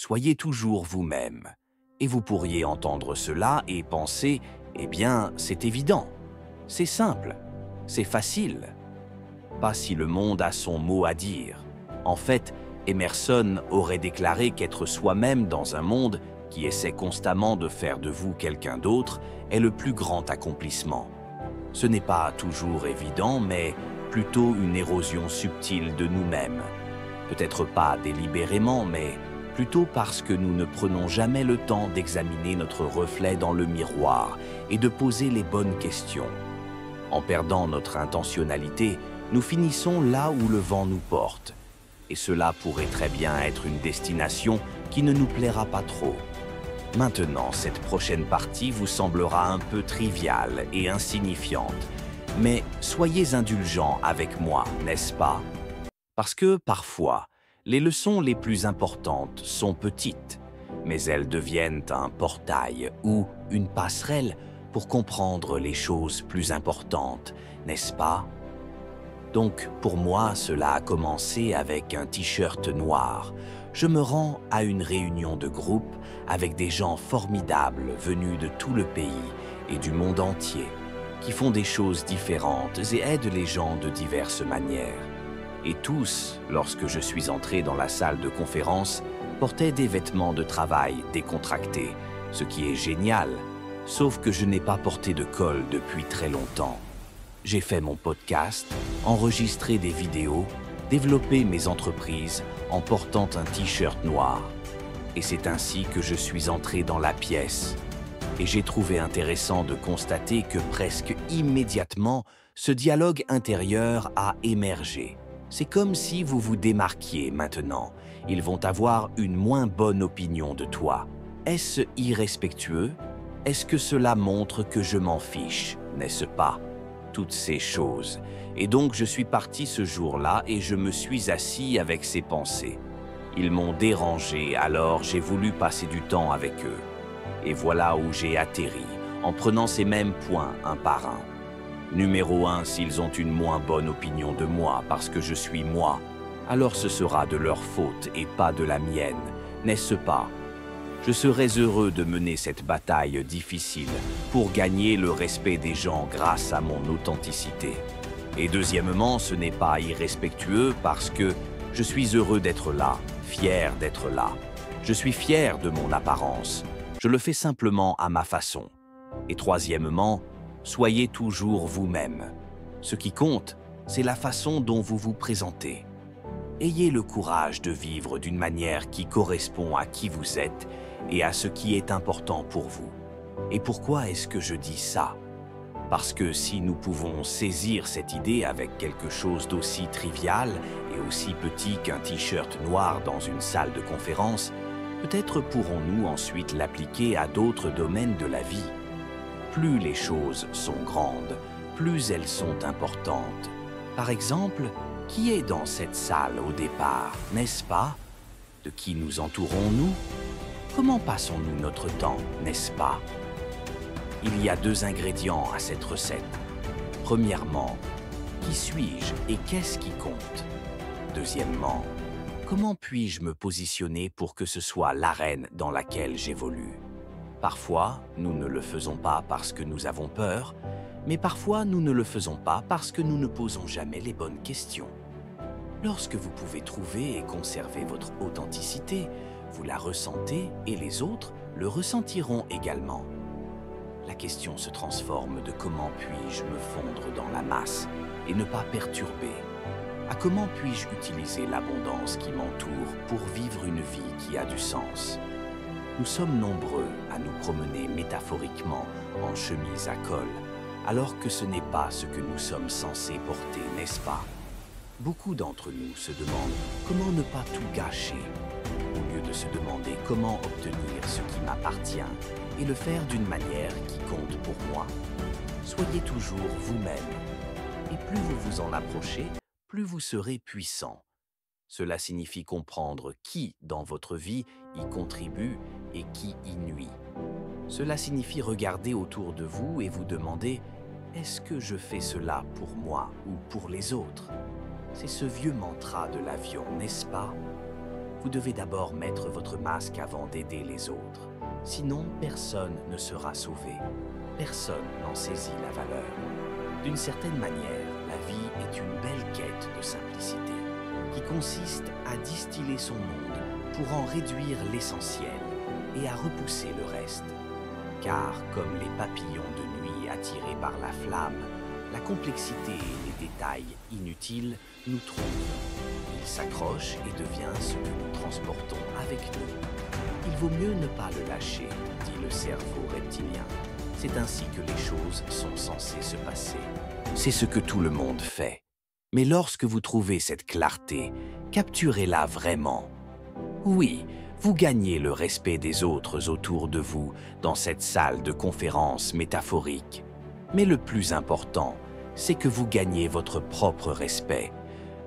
Soyez toujours vous-même. Et vous pourriez entendre cela et penser, eh bien, c'est évident, c'est simple, c'est facile. Pas si le monde a son mot à dire. En fait, Emerson aurait déclaré qu'être soi-même dans un monde qui essaie constamment de faire de vous quelqu'un d'autre est le plus grand accomplissement. Ce n'est pas toujours évident, mais plutôt une érosion subtile de nous-mêmes. Peut-être pas délibérément, mais plutôt parce que nous ne prenons jamais le temps d'examiner notre reflet dans le miroir et de poser les bonnes questions. En perdant notre intentionnalité, nous finissons là où le vent nous porte. Et cela pourrait très bien être une destination qui ne nous plaira pas trop. Maintenant, cette prochaine partie vous semblera un peu triviale et insignifiante. Mais soyez indulgents avec moi, n'est-ce pas? Parce que, parfois, les leçons les plus importantes sont petites, mais elles deviennent un portail ou une passerelle pour comprendre les choses plus importantes, n'est-ce pas? Donc, pour moi, cela a commencé avec un t-shirt noir. Je me rends à une réunion de groupe avec des gens formidables venus de tout le pays et du monde entier, qui font des choses différentes et aident les gens de diverses manières. Et tous, lorsque je suis entré dans la salle de conférence, portaient des vêtements de travail décontractés, ce qui est génial, sauf que je n'ai pas porté de col depuis très longtemps. J'ai fait mon podcast, enregistré des vidéos, développé mes entreprises en portant un t-shirt noir. Et c'est ainsi que je suis entré dans la pièce. Et j'ai trouvé intéressant de constater que presque immédiatement, ce dialogue intérieur a émergé. C'est comme si vous vous démarquiez maintenant. Ils vont avoir une moins bonne opinion de toi. Est-ce irrespectueux? Est-ce que cela montre que je m'en fiche, n'est-ce pas? Toutes ces choses. Et donc je suis parti ce jour-là et je me suis assis avec ces pensées. Ils m'ont dérangé, alors j'ai voulu passer du temps avec eux. Et voilà où j'ai atterri, en prenant ces mêmes points un par un. Numéro 1, s'ils ont une moins bonne opinion de moi parce que je suis moi, alors ce sera de leur faute et pas de la mienne, n'est-ce pas? Je serais heureux de mener cette bataille difficile pour gagner le respect des gens grâce à mon authenticité. Et deuxièmement, ce n'est pas irrespectueux parce que je suis heureux d'être là, fier d'être là. Je suis fier de mon apparence. Je le fais simplement à ma façon. Et troisièmement, soyez toujours vous-même. Ce qui compte, c'est la façon dont vous vous présentez. Ayez le courage de vivre d'une manière qui correspond à qui vous êtes et à ce qui est important pour vous. Et pourquoi est-ce que je dis ça? Parce que si nous pouvons saisir cette idée avec quelque chose d'aussi trivial et aussi petit qu'un t-shirt noir dans une salle de conférence, peut-être pourrons-nous ensuite l'appliquer à d'autres domaines de la vie. Plus les choses sont grandes, plus elles sont importantes. Par exemple, qui est dans cette salle au départ, n'est-ce pas? De qui nous entourons-nous? Comment passons-nous notre temps, n'est-ce pas? Il y a 2 ingrédients à cette recette. Premièrement, qui suis-je et qu'est-ce qui compte? Deuxièmement, comment puis-je me positionner pour que ce soit l'arène dans laquelle j'évolue? Parfois, nous ne le faisons pas parce que nous avons peur, mais parfois nous ne le faisons pas parce que nous ne posons jamais les bonnes questions. Lorsque vous pouvez trouver et conserver votre authenticité, vous la ressentez et les autres le ressentiront également. La question se transforme de comment puis-je me fondre dans la masse et ne pas perturber, à comment puis-je utiliser l'abondance qui m'entoure pour vivre une vie qui a du sens. Nous sommes nombreux à nous promener métaphoriquement en chemise à col, alors que ce n'est pas ce que nous sommes censés porter, n'est-ce pas? Beaucoup d'entre nous se demandent comment ne pas tout gâcher, au lieu de se demander comment obtenir ce qui m'appartient et le faire d'une manière qui compte pour moi. Soyez toujours vous-même, et plus vous vous en approchez, plus vous serez puissant. Cela signifie comprendre qui, dans votre vie, y contribue et qui y nuit. Cela signifie regarder autour de vous et vous demander « Est-ce que je fais cela pour moi ou pour les autres ?» C'est ce vieux mantra de l'avion, n'est-ce pas? vous devez d'abord mettre votre masque avant d'aider les autres. Sinon, personne ne sera sauvé. Personne n'en saisit la valeur. D'une certaine manière, la vie est une belle quête de simplicité qui consiste à distiller son monde pour en réduire l'essentiel et à repousser le reste. Car, comme les papillons de nuit attirés par la flamme, la complexité et les détails inutiles nous trouvent. Il s'accroche et devient ce que nous transportons avec nous. Il vaut mieux ne pas le lâcher, dit le cerveau reptilien. C'est ainsi que les choses sont censées se passer. C'est ce que tout le monde fait. Mais lorsque vous trouvez cette clarté, capturez-la vraiment. Oui, vous gagnez le respect des autres autour de vous dans cette salle de conférence métaphorique. Mais le plus important, c'est que vous gagnez votre propre respect.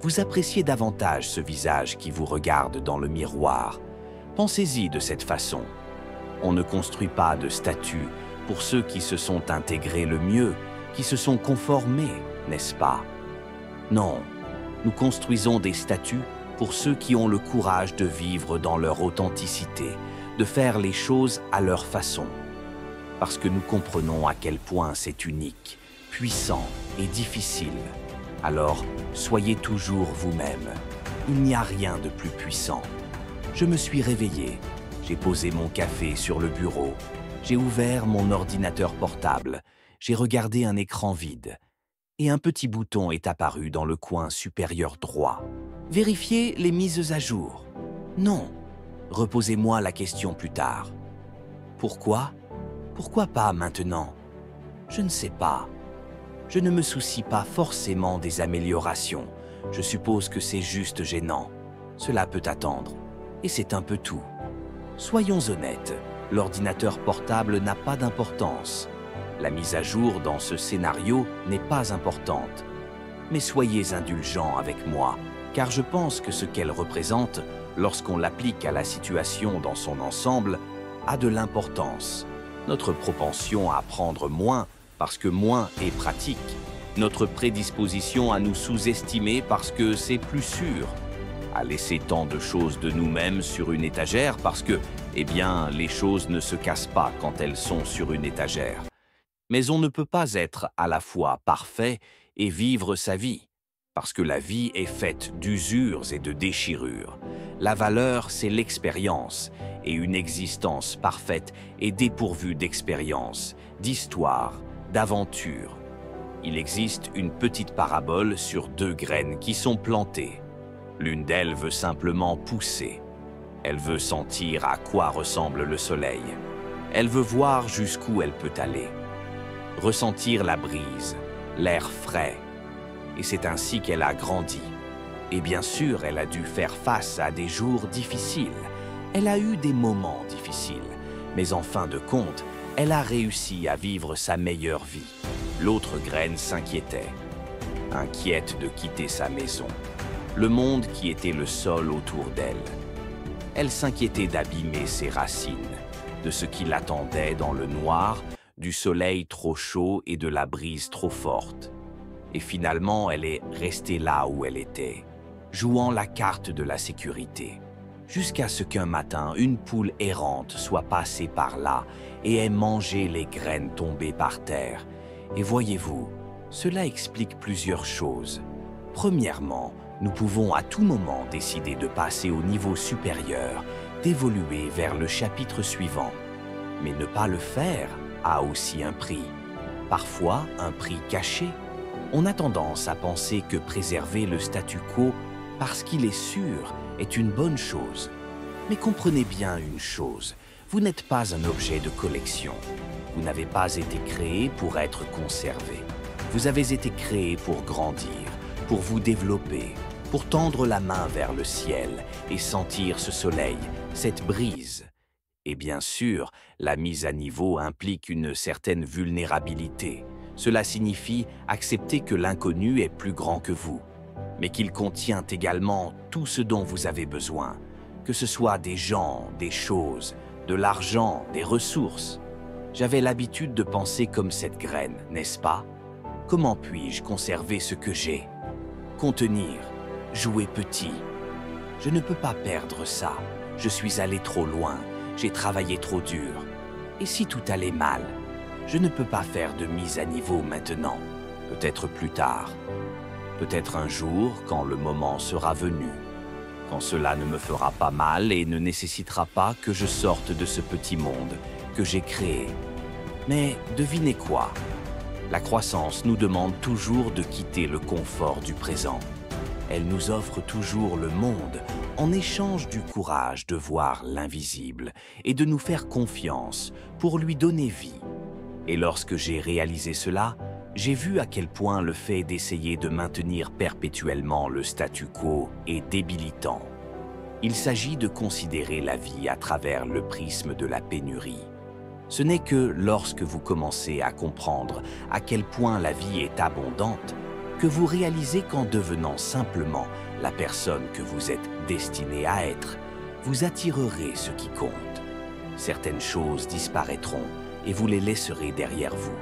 Vous appréciez davantage ce visage qui vous regarde dans le miroir. Pensez-y de cette façon. On ne construit pas de statues pour ceux qui se sont intégrés le mieux, qui se sont conformés, n'est-ce pas? Non, nous construisons des statues pour ceux qui ont le courage de vivre dans leur authenticité, de faire les choses à leur façon. Parce que nous comprenons à quel point c'est unique, puissant et difficile. Alors, soyez toujours vous-même. Il n'y a rien de plus puissant. Je me suis réveillé, j'ai posé mon café sur le bureau, j'ai ouvert mon ordinateur portable, j'ai regardé un écran vide. Et un petit bouton est apparu dans le coin supérieur droit. Vérifiez les mises à jour. Non. Reposez-moi la question plus tard. Pourquoi? Pourquoi pas maintenant? Je ne sais pas. Je ne me soucie pas forcément des améliorations. Je suppose que c'est juste gênant. Cela peut attendre. Et c'est un peu tout. Soyons honnêtes, l'ordinateur portable n'a pas d'importance. La mise à jour dans ce scénario n'est pas importante. Mais soyez indulgents avec moi, car je pense que ce qu'elle représente, lorsqu'on l'applique à la situation dans son ensemble, a de l'importance. Notre propension à prendre moins parce que moins est pratique. Notre prédisposition à nous sous-estimer parce que c'est plus sûr. À laisser tant de choses de nous-mêmes sur une étagère parce que, eh bien, les choses ne se cassent pas quand elles sont sur une étagère. Mais on ne peut pas être à la fois parfait et vivre sa vie, parce que la vie est faite d'usures et de déchirures. La valeur, c'est l'expérience, et une existence parfaite est dépourvue d'expérience, d'histoire, d'aventure. Il existe une petite parabole sur deux graines qui sont plantées. L'une d'elles veut simplement pousser. Elle veut sentir à quoi ressemble le soleil. Elle veut voir jusqu'où elle peut aller. Ressentir la brise, l'air frais. Et c'est ainsi qu'elle a grandi. Et bien sûr, elle a dû faire face à des jours difficiles. Elle a eu des moments difficiles. Mais en fin de compte, elle a réussi à vivre sa meilleure vie. L'autre graine s'inquiétait. Inquiète de quitter sa maison. Le monde qui était le sol autour d'elle. Elle s'inquiétait d'abîmer ses racines, de ce qui l'attendait dans le noir, du soleil trop chaud et de la brise trop forte. Et finalement, elle est restée là où elle était, jouant la carte de la sécurité, jusqu'à ce qu'un matin, une poule errante soit passée par là et ait mangé les graines tombées par terre. Et voyez-vous, cela explique plusieurs choses. Premièrement, nous pouvons à tout moment décider de passer au niveau supérieur, d'évoluer vers le chapitre suivant. Mais ne pas le faire a aussi un prix. Parfois, un prix caché. On a tendance à penser que préserver le statu quo, parce qu'il est sûr, est une bonne chose. Mais comprenez bien une chose, vous n'êtes pas un objet de collection. Vous n'avez pas été créé pour être conservé. Vous avez été créé pour grandir, pour vous développer, pour tendre la main vers le ciel et sentir ce soleil, cette brise. Et bien sûr, la mise à niveau implique une certaine vulnérabilité. Cela signifie accepter que l'inconnu est plus grand que vous, mais qu'il contient également tout ce dont vous avez besoin, que ce soit des gens, des choses, de l'argent, des ressources. J'avais l'habitude de penser comme cette graine, n'est-ce pas? Comment puis-je conserver ce que j'ai? Contenir, jouer petit. Je ne peux pas perdre ça. Je suis allé trop loin. J'ai travaillé trop dur. Et si tout allait mal? Je ne peux pas faire de mise à niveau maintenant. Peut-être plus tard. Peut-être un jour, quand le moment sera venu. Quand cela ne me fera pas mal et ne nécessitera pas que je sorte de ce petit monde que j'ai créé. Mais devinez quoi? La croissance nous demande toujours de quitter le confort du présent. Elle nous offre toujours le monde en échange du courage de voir l'invisible et de nous faire confiance pour lui donner vie. Et lorsque j'ai réalisé cela, j'ai vu à quel point le fait d'essayer de maintenir perpétuellement le statu quo est débilitant. Il s'agit de considérer la vie à travers le prisme de la pénurie. Ce n'est que lorsque vous commencez à comprendre à quel point la vie est abondante que vous réalisez qu'en devenant simplement la personne que vous êtes destiné à être, vous attirerez ce qui compte. Certaines choses disparaîtront et vous les laisserez derrière vous.